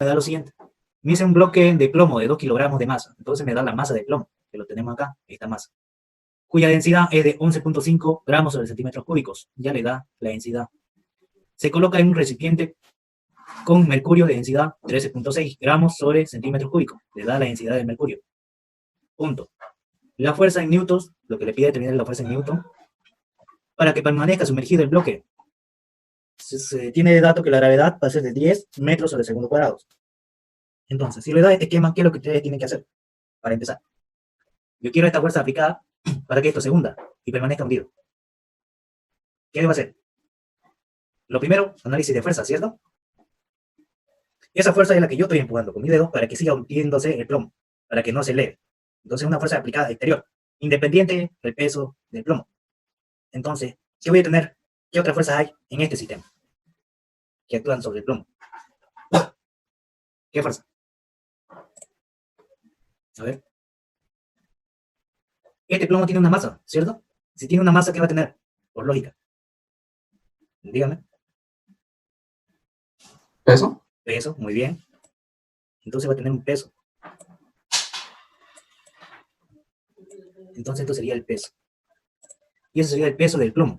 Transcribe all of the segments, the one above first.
me da lo siguiente. Me hice un bloque de plomo de 2 kilogramos de masa. Entonces me da la masa de plomo, que lo tenemos acá, esta masa, cuya densidad es de 11.5 gramos sobre centímetros cúbicos. Ya le da la densidad. Se coloca en un recipiente con mercurio de densidad 13.6 gramos sobre centímetros cúbicos. Le da la densidad del mercurio. Punto. La fuerza en newtons, lo que le pide determinar la fuerza en newton, para que permanezca sumergido el bloque. Se tiene de dato que la gravedad va a ser de 10 metros sobre segundo cuadrados. Entonces, si le da este esquema, ¿qué es lo que ustedes tienen que hacer? Para empezar, yo quiero esta fuerza aplicada para que esto se hunda y permanezca hundido. ¿Qué debo hacer? Lo primero, análisis de fuerza, ¿cierto? Esa fuerza es la que yo estoy empujando con mi dedo para que siga hundiéndose el plomo, para que no se eleve. Entonces, una fuerza aplicada exterior, independiente del peso del plomo. Entonces, ¿qué voy a tener? ¿Qué otras fuerzas hay en este sistema que actúan sobre el plomo? ¿Qué fuerza? A ver. Este plomo tiene una masa, ¿cierto? Si tiene una masa, ¿qué va a tener? Por lógica. Dígame. ¿Peso? Peso, muy bien. Entonces va a tener un peso. Entonces esto sería el peso. Y eso sería el peso del plomo.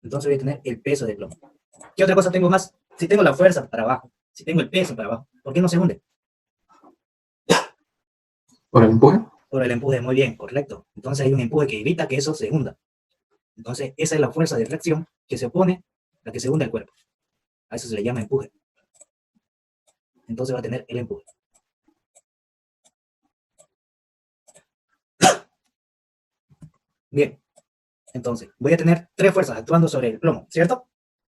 Entonces voy a tener el peso del plomo. ¿Qué otra cosa tengo más? Si tengo la fuerza para abajo, si tengo el peso para abajo, ¿por qué no se hunde? ¿Por el empuje? Por el empuje, muy bien, correcto. Entonces hay un empuje que evita que eso se hunda. Entonces esa es la fuerza de reacción que se opone a que se hunda el cuerpo. A eso se le llama empuje. Entonces va a tener el empuje. Bien, entonces voy a tener tres fuerzas actuando sobre el plomo, ¿cierto?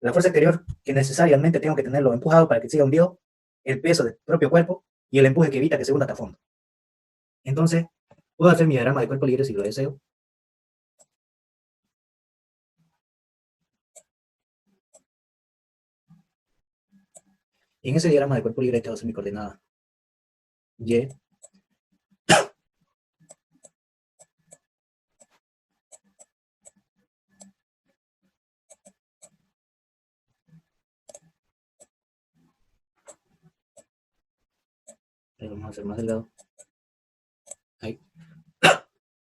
La fuerza exterior, que necesariamente tengo que tenerlo empujado para que siga hundido, el peso del propio cuerpo y el empuje que evita que se hunda hasta fondo. Entonces, puedo hacer mi diagrama de cuerpo libre si lo deseo. Y en ese diagrama de cuerpo libre tengo que hacer mi coordenada Y, vamos a hacer más delgado. Ahí.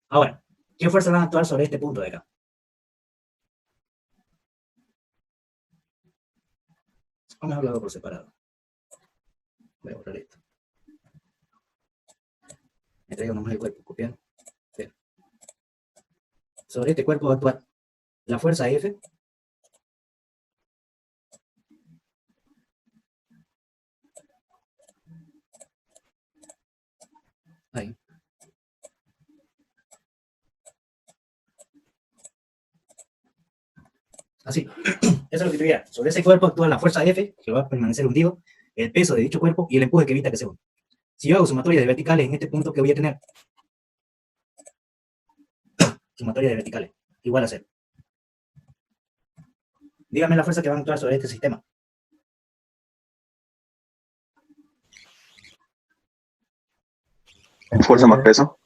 Ahora, ¿qué fuerzas van a actuar sobre este punto de acá? Vamos a hablarlo por separado. Voy a borrar esto. Me traigo nomás el cuerpo, copiar. Bien. Sobre este cuerpo va a actuar la fuerza F. Ahí. Así. Eso es lo que tuviera. Sobre ese cuerpo actúa la fuerza F, que va a permanecer hundido, el peso de dicho cuerpo y el empuje que evita que se hunda. Si yo hago sumatoria de verticales en este punto, ¿qué voy a tener? Sumatoria de verticales. Igual a 0. Dígame la fuerza que va a actuar sobre este sistema. Fuerza más peso,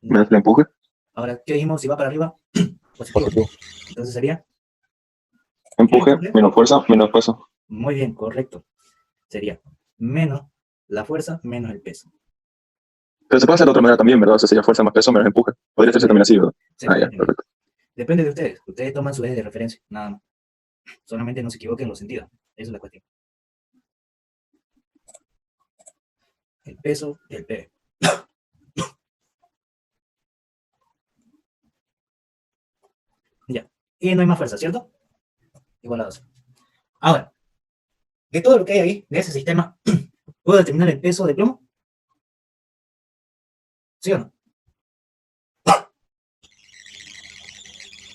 menos el empuje. Ahora, ¿qué dijimos? Si va para arriba, positivo. Entonces sería Empuje, menos fuerza, menos peso. muy bien, correcto. Sería menos la fuerza menos el peso. Pero se puede hacer de otra manera también, ¿verdad? O sea, sería fuerza más peso, menos empuje. Podría hacerse también así, ¿verdad? Ah, ya, perfecto. Depende de ustedes. Ustedes toman su eje de referencia, nada más. Solamente no se equivoquen los sentidos. Esa es la cuestión. El peso y el P. Ya. Y no hay más fuerza, ¿cierto? Igual a 2. Ahora, de todo lo que hay ahí, de ese sistema, ¿puedo determinar el peso del plomo? ¿Sí o no?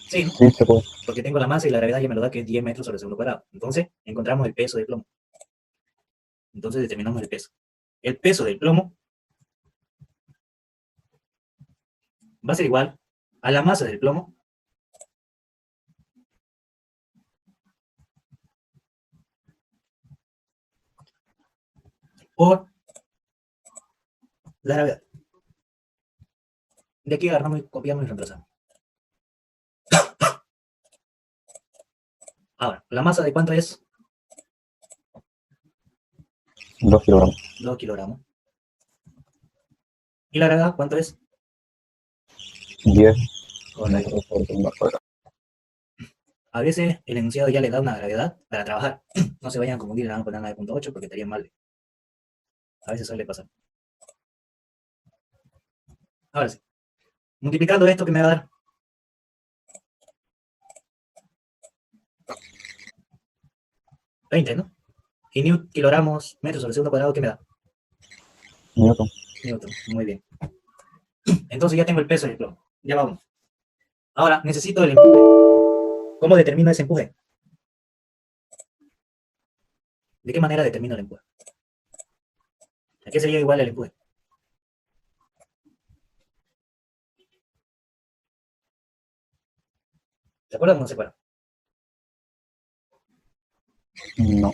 Sí, ¿no? Sí, se puede. Porque tengo la masa y la gravedad ya me lo da que es 10 metros sobre segundo cuadrado. Entonces, encontramos el peso del plomo. Entonces, determinamos el peso. El peso del plomo va a ser igual a la masa del plomo por la gravedad. De aquí agarramos, copiamos y reemplazamos. Ahora, ¿la masa de cuánto es? 2 kilogramos. 2 kilogramos. ¿Y la gravedad cuánto es? 10 Correcto. metros por segundo al cuadrado. A veces el enunciado ya le da una gravedad para trabajar. No se vayan a confundir, le van a poner 9.8 porque estaría mal. A veces suele pasar. Ahora sí. Multiplicando esto, ¿qué me va a dar? 20, ¿no? Y kilogramos, metros sobre segundo cuadrado, ¿qué me da? Newton. Newton. Muy bien. Entonces ya tengo el peso del plomo. Ya vamos. Ahora necesito el empuje. ¿Cómo determino ese empuje? ¿De qué manera determino el empuje? ¿A qué sería igual el empuje? ¿Se acuerdan o no se acuerdan? No.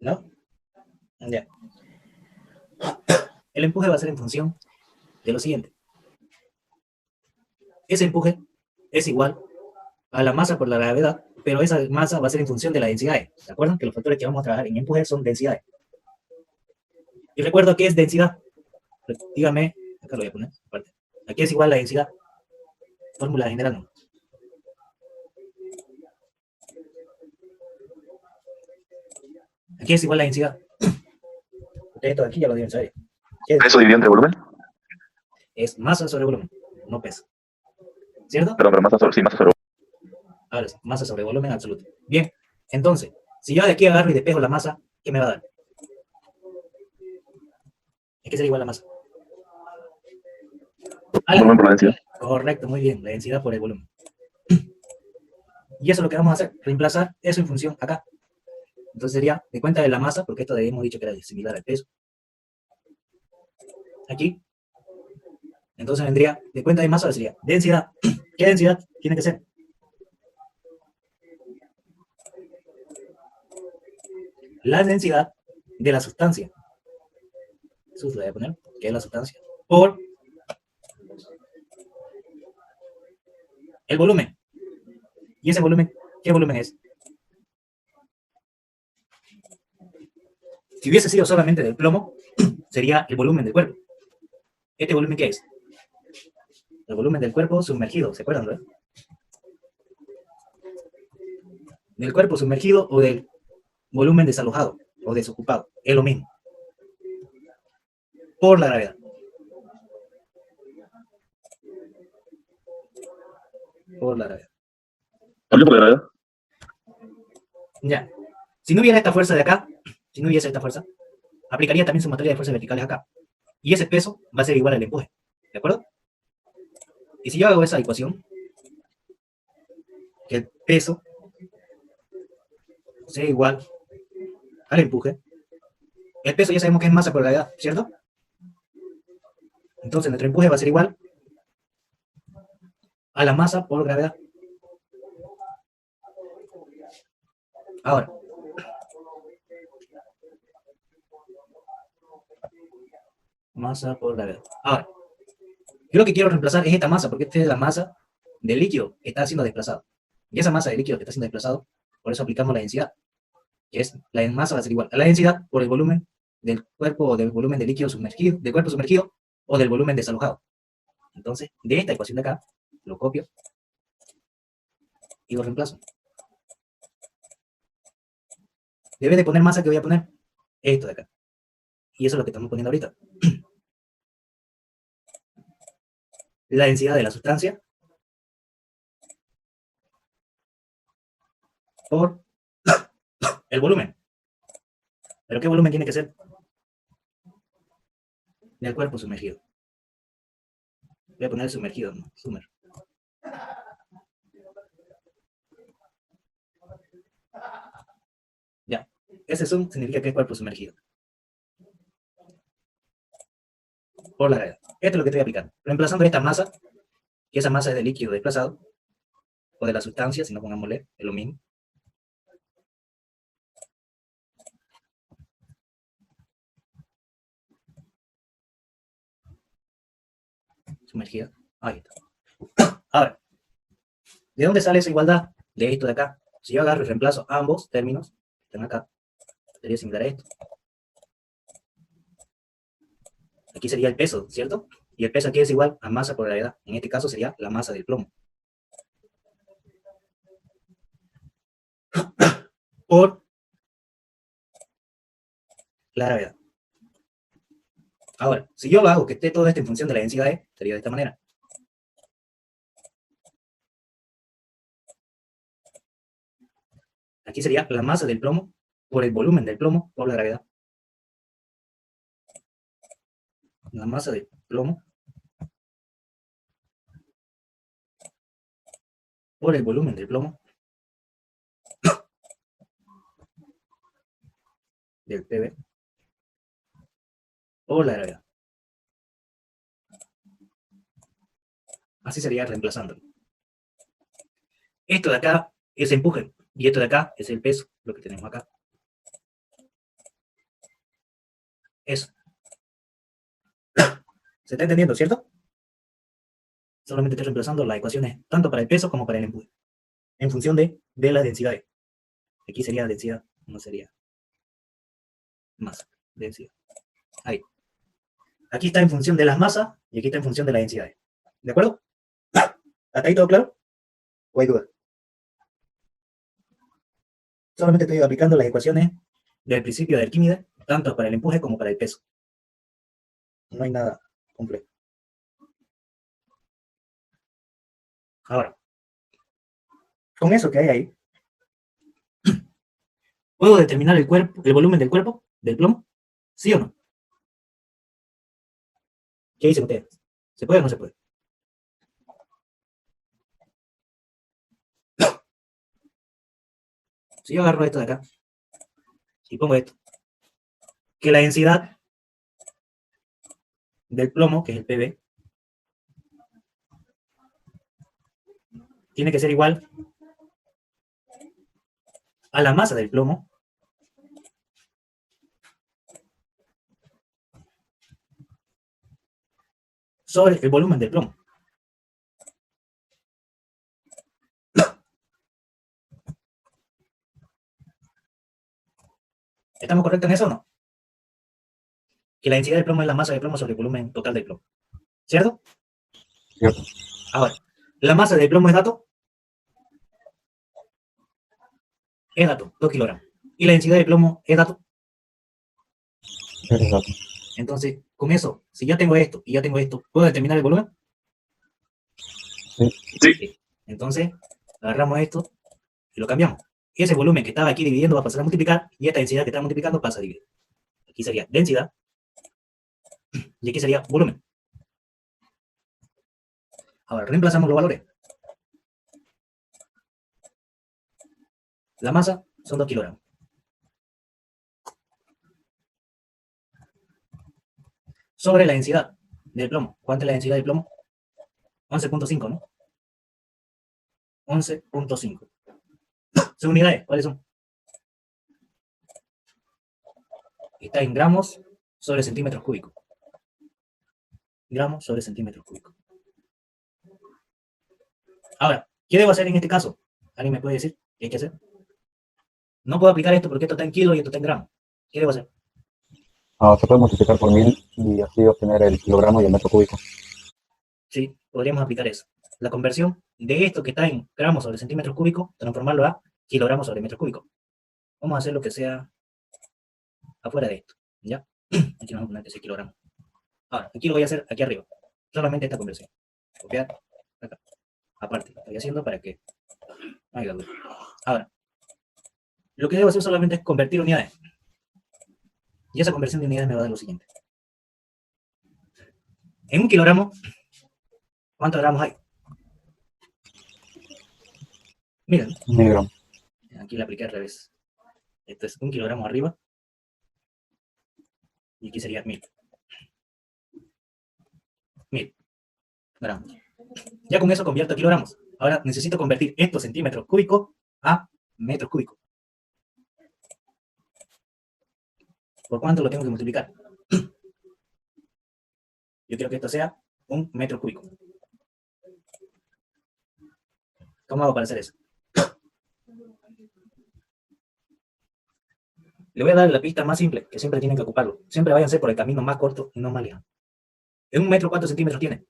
¿No? Ya. El empuje va a ser en función de lo siguiente. Ese empuje es igual a la masa por la gravedad, pero esa masa va a ser en función de la densidad. ¿Se acuerdan que los factores que vamos a trabajar en empuje son densidades? Y recuerdo que es densidad. Dígame, acá lo voy a poner aparte. Aquí es igual la densidad. Fórmula general no. Aquí es igual la densidad. Ustedes todo aquí ya lo deben saber. ¿Peso dividido entre volumen? Es masa sobre volumen, no peso. ¿Cierto? Perdón, pero masa sobre, sí, masa sobre Ahora sí, masa sobre volumen absoluto. Bien, entonces, si yo de aquí agarro y despejo la masa, ¿qué me va a dar? Es que será igual la masa. volumen por la densidad. Correcto, muy bien, la densidad por el volumen. Y eso es lo que vamos a hacer, reemplazar eso en función acá. Entonces sería de cuenta de la masa, porque esto habíamos dicho que era similar al peso. Aquí. Entonces vendría, de cuenta de masa sería densidad. ¿Qué densidad tiene que ser? La densidad de la sustancia. Eso lo voy a poner, que es la sustancia. Por el volumen. ¿Y ese volumen? ¿Qué volumen es? Si hubiese sido solamente del plomo, sería el volumen del cuerpo. ¿Este volumen qué es? El volumen del cuerpo sumergido, ¿se acuerdan, no? Del cuerpo sumergido o del volumen desalojado o desocupado. Es lo mismo. Por la gravedad. Por la gravedad. ¿Por qué por la gravedad? Ya. Si no hubiera esta fuerza de acá, si no hubiese esta fuerza, aplicaría también sumatoria de fuerzas verticales acá. Y ese peso va a ser igual al empuje. ¿De acuerdo? Y si yo hago esa ecuación, que el peso sea igual al empuje, el peso ya sabemos que es masa por gravedad, ¿cierto? Entonces nuestro empuje va a ser igual a la masa por gravedad. Ahora, masa por gravedad. Ahora, yo lo que quiero reemplazar es esta masa, porque esta es la masa del líquido que está siendo desplazado. Y esa masa de líquido que está siendo desplazado, por eso aplicamos la densidad, que es la masa va a ser igual a la densidad por el volumen del cuerpo o del volumen del líquido sumergido, del cuerpo sumergido o del volumen desalojado. Entonces, de esta ecuación de acá, lo copio y lo reemplazo. Debe de poner masa que voy a poner esto de acá. Y eso es lo que estamos poniendo ahorita. La densidad de la sustancia por el volumen. ¿Pero qué volumen tiene que ser? Del cuerpo sumergido. Voy a poner sumergido, ¿no? Sumer. Ya. Ese sum significa que es cuerpo sumergido. Por la gravedad. Esto es lo que estoy aplicando. Reemplazando esta masa, que esa masa es de líquido desplazado, o de la sustancia, si no pongámosle, es lo mismo. Sumergida. Ahí está. Ahora, ¿de dónde sale esa igualdad? De esto de acá. Si yo agarro y reemplazo ambos términos, que están acá, sería similar a esto. Aquí sería el peso, ¿cierto? Y el peso aquí es igual a masa por gravedad. En este caso sería la masa del plomo. Por la gravedad. Ahora, si yo lo hago que esté todo esto en función de la densidad E, sería de esta manera. Aquí sería la masa del plomo por el volumen del plomo por la gravedad. La masa del plomo por el volumen del plomo del PB por la gravedad. Así sería reemplazándolo. Esto de acá es empuje y esto de acá es el peso, lo que tenemos acá. Eso. ¿Se está entendiendo, cierto? Solamente estoy reemplazando las ecuaciones tanto para el peso como para el empuje, en función de las densidades. Aquí sería densidad, no sería masa, densidad. Ahí. Aquí está en función de las masas y aquí está en función de las densidades. ¿De acuerdo? ¿Hasta ahí todo claro? ¿O hay duda? Solamente estoy aplicando las ecuaciones del principio de Arquímedes, tanto para el empuje como para el peso. No hay nada complejo. Ahora, con eso que hay ahí, ¿puedo determinar el volumen del cuerpo, del plomo? ¿Sí o no? ¿Qué dicen ustedes? ¿Se puede o no se puede? Si yo agarro esto de acá y pongo esto, que la densidad del plomo, que es el PB, tiene que ser igual a la masa del plomo sobre el volumen del plomo. ¿Estamos correctos en eso o no? Que la densidad del plomo es la masa del plomo sobre el volumen total del plomo. ¿Cierto? Cierto. Ahora, la masa del plomo es dato. Es dato, 2 kilogramos. Y la densidad del plomo es dato. Exacto. Entonces, con eso, si ya tengo esto y ya tengo esto, ¿puedo determinar el volumen? Sí. Sí. Entonces, agarramos esto y lo cambiamos. Ese volumen que estaba aquí dividiendo va a pasar a multiplicar y esta densidad que está multiplicando pasa a dividir. Aquí sería densidad y aquí sería volumen. Ahora, reemplazamos los valores. La masa son 2 kilogramos. Sobre la densidad del plomo. ¿Cuánta es la densidad del plomo? 11.5, ¿no? 11.5. ¿Son unidades? ¿Cuáles son? Está en gramos sobre centímetros cúbicos. Gramos sobre centímetros cúbicos. Ahora, ¿qué debo hacer en este caso? ¿Alguien me puede decir qué hay que hacer? No puedo aplicar esto porque esto está en kilos y esto está en gramos. ¿Qué debo hacer? Se puede multiplicar por 1000 y así obtener el kilogramo y el metro cúbico. Sí, podríamos aplicar eso. La conversión de esto que está en gramos sobre centímetros cúbicos, transformarlo a kilogramos sobre metros cúbicos. Vamos a hacer lo que sea afuera de esto. ¿Ya? Aquí vamos a poner ese kilogramo. Ahora, aquí lo voy a hacer aquí arriba. Solamente esta conversión. Copiar acá. Aparte, lo estoy haciendo para que no haya duda. Ahora, lo que debo hacer solamente es convertir unidades. Y esa conversión de unidades me va a dar lo siguiente. En un kilogramo, ¿cuántos gramos hay? Miren, 1000 gramos. aquí le apliqué al revés. Esto es 1 kilogramo arriba. Y aquí sería 1000. 1000 gramos. Ya con eso convierto a kilogramos. Ahora necesito convertir estos centímetros cúbicos a metros cúbicos. ¿Por cuánto lo tengo que multiplicar? Yo quiero que esto sea un metro cúbico. ¿Cómo hago para hacer eso? Le voy a dar la pista más simple, que siempre tienen que ocuparlo. Siempre váyanse por el camino más corto y no más lejano. En un metro, ¿cuántos centímetros tiene?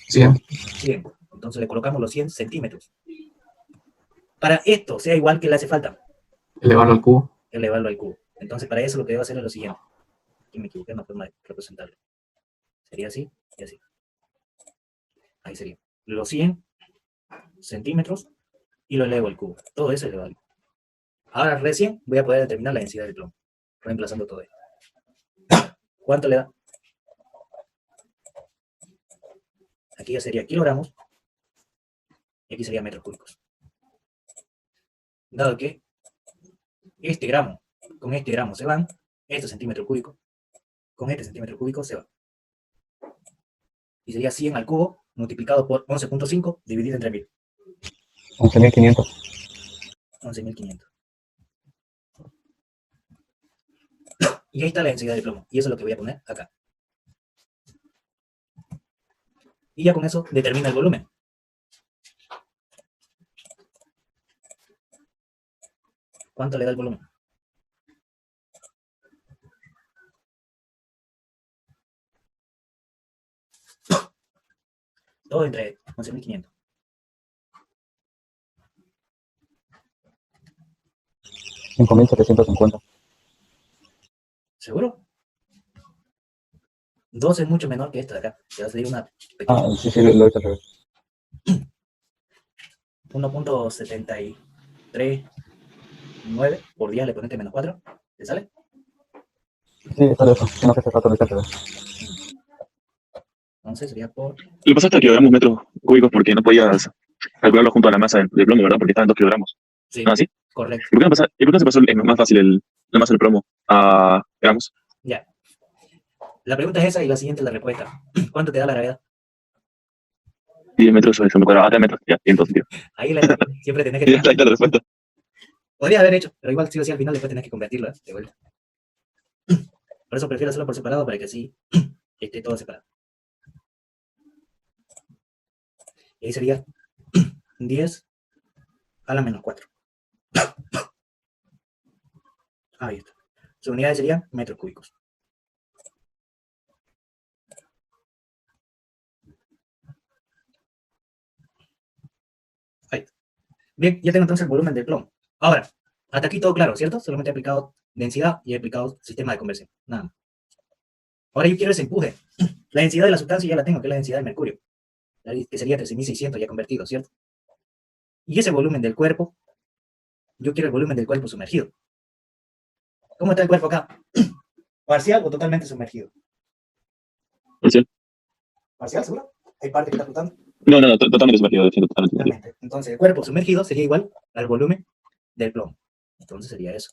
100. 100. Entonces le colocamos los 100 centímetros. Para esto sea igual que le hace falta, Elevarlo al cubo. elevarlo al cubo. Entonces para eso lo que debo hacer es lo siguiente. Aquí me equivoqué en la forma de representarlo. Sería así y así. Ahí sería. Los 100 centímetros y lo elevo al cubo. Todo eso es elevable. Ahora recién voy a poder determinar la densidad del plomo, reemplazando todo esto. ¿Cuánto le da? Aquí ya sería kilogramos y aquí sería metros cúbicos. Dado que este gramo con este gramo se van, este centímetro cúbico con este centímetro cúbico se va. Y sería 100 al cubo multiplicado por 11.5 dividido entre 1000. 11.500. 11.500. Y ahí está la densidad de plomo. Y eso es lo que voy a poner acá. Y ya con eso determina el volumen. ¿Cuánto le da el volumen? Todo entre 11.500. 5.750. ¿Seguro? 2 es mucho menor que esta de acá. Te va a salir una pequeña. Ah, sí, lo hice al revés. 1.739 por 10 le ponete menos 4. ¿Te sale? Sí, solo eso. No sé si rato lo hice al revés. Entonces sería por... Lo pasaste a kilogramos metros cúbicos porque no podías calcularlo junto a la masa de plomo, ¿verdad? Porque estaban 2 kilogramos. Sí, ¿No así? correcto. ¿Y por qué no se pasó más fácil la masa del plomo a gramos? Ya. La pregunta es esa y la siguiente es la respuesta. ¿Cuánto te da la gravedad? 10 metros sobre segundo cuadrado, 3 metros, ya, 100 sentido. Ahí siempre tenés que Y ya está, ahí está la respuesta. Podría haber hecho, pero igual sí o sí al final después tenés que convertirlo, ¿eh? De vuelta. Por eso prefiero hacerlo por separado para que así esté todo separado. Y ahí sería 10 a la menos 4. Ahí está. Sus unidades serían metros cúbicos. Ahí. Bien, ya tengo entonces el volumen del plomo. Ahora, hasta aquí todo claro, ¿cierto? Solamente he aplicado densidad y he aplicado sistema de conversión. Nada más. Ahora yo quiero ese empuje. La densidad de la sustancia ya la tengo, que es la densidad del mercurio. Que sería 13.600 ya convertido, ¿cierto? Y ese volumen del cuerpo, yo quiero el volumen del cuerpo sumergido. ¿Cómo está el cuerpo acá? ¿Parcial o totalmente sumergido? ¿Parcial? ¿Parcial, seguro? ¿Hay parte que está flotando? No, totalmente sumergido, totalmente sumergido. Totalmente. Entonces, el cuerpo sumergido sería igual al volumen del plomo. Entonces sería eso.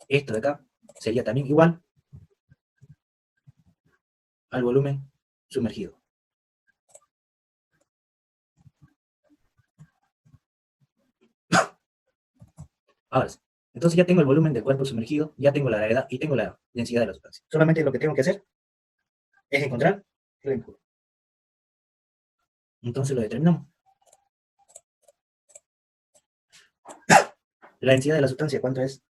Esto de acá sería también igual al volumen sumergido. Ahora sí. Entonces ya tengo el volumen del cuerpo sumergido, ya tengo la gravedad y tengo la densidad de la sustancia. Solamente lo que tengo que hacer es encontrar el empuje. Entonces lo determinamos. La densidad de la sustancia, ¿cuánto es?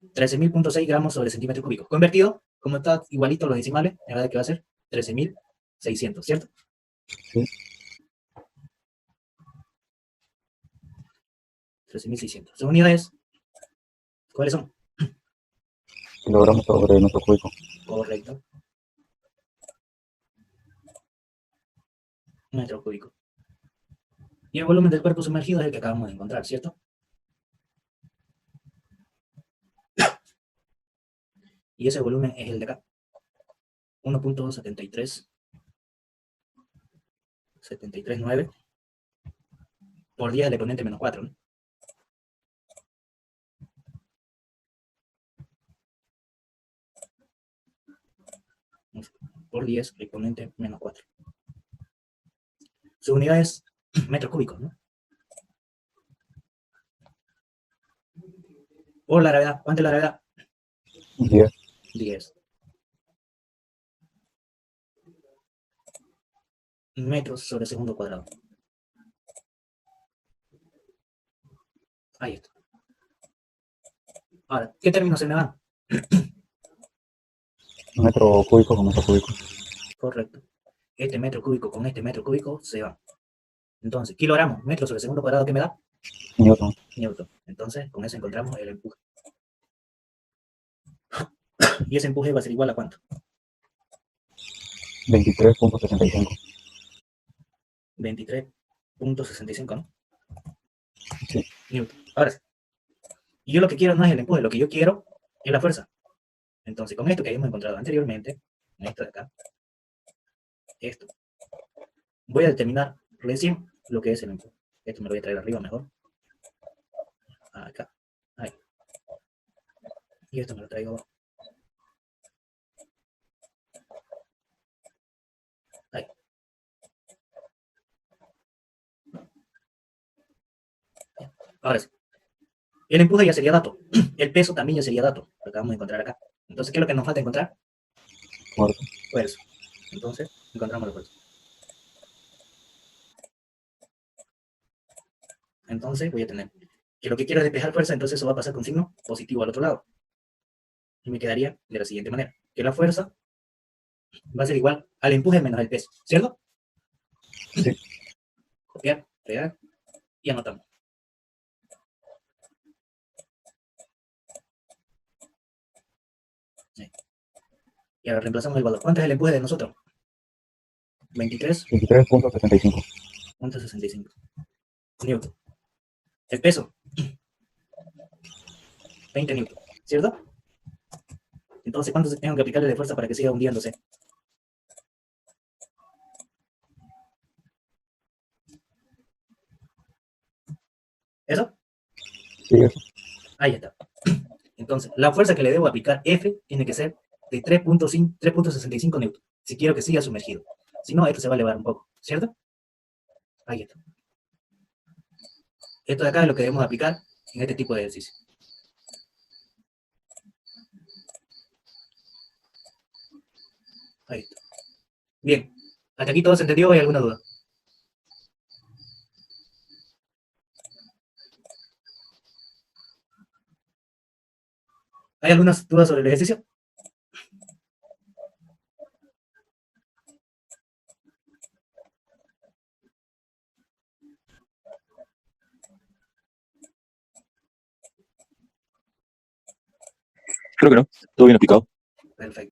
13.6 gramos sobre centímetro cúbico. Convertido, como está igualito los decimales, la verdad que va a ser 13.600, ¿cierto? Sí. 13.600. Sus unidades, ¿cuáles son? Kilogramos sobre metro cúbico. Correcto. Metro cúbico. Y el volumen del cuerpo sumergido es el que acabamos de encontrar, ¿cierto? Y ese volumen es el de acá. 1.73739 por 10 al exponente menos 4, ¿no? Por 10 al exponente menos 4. Su unidad es metros cúbicos, ¿no? Por la gravedad. ¿Cuánto es la gravedad? 10. 10. metros sobre segundo cuadrado. Ahí está. Ahora, ¿qué términos se me dan? Metro cúbico con metro cúbico. Correcto. Este metro cúbico con este metro cúbico se van. Entonces, kilogramos, metros sobre segundo cuadrado, ¿qué me da? Newton. Newton. Entonces, con eso encontramos el empuje. Y ese empuje va a ser igual a ¿cuánto? 23.65. 23.65, ¿no? Sí. Newton. Ahora sí. Y yo lo que quiero no es el empuje, lo que yo quiero es la fuerza. Entonces, con esto que habíamos encontrado anteriormente, en esto de acá, esto, voy a determinar recién lo que es el empuje. Esto me lo voy a traer arriba mejor. Acá. Ahí. Y esto me lo traigo abajo. Ahí. Ahora sí. El empuje ya sería dato. El peso también ya sería dato. Lo acabamos de encontrar acá. Entonces, ¿qué es lo que nos falta encontrar? Fuerza. Fuerza. Entonces, encontramos la fuerza. Entonces, voy a tener que lo que quiero es despejar fuerza, entonces eso va a pasar con signo positivo al otro lado. Y me quedaría de la siguiente manera. Que la fuerza va a ser igual al empuje menos el peso. ¿Cierto? Sí. Copiar, pegar y anotamos. Ahí. Y ahora reemplazamos el valor. ¿Cuánto es el empuje de nosotros? 23.65. 23.65 newton. El peso, 20 newton. ¿Cierto? Entonces, ¿cuánto tengo que aplicarle de fuerza para que siga hundiéndose? ¿Eso? Sí, eso. Ahí está. Entonces, la fuerza que le debo aplicar F tiene que ser de 3.65 newton, si quiero que siga sumergido. Si no, esto se va a elevar un poco, ¿cierto? Ahí está. Esto de acá es lo que debemos aplicar en este tipo de ejercicio. Ahí está. Bien. ¿Hasta aquí todo se entendió o hay alguna duda? ¿Hay algunas dudas sobre el ejercicio? Creo que no. Todo bien explicado. Perfecto.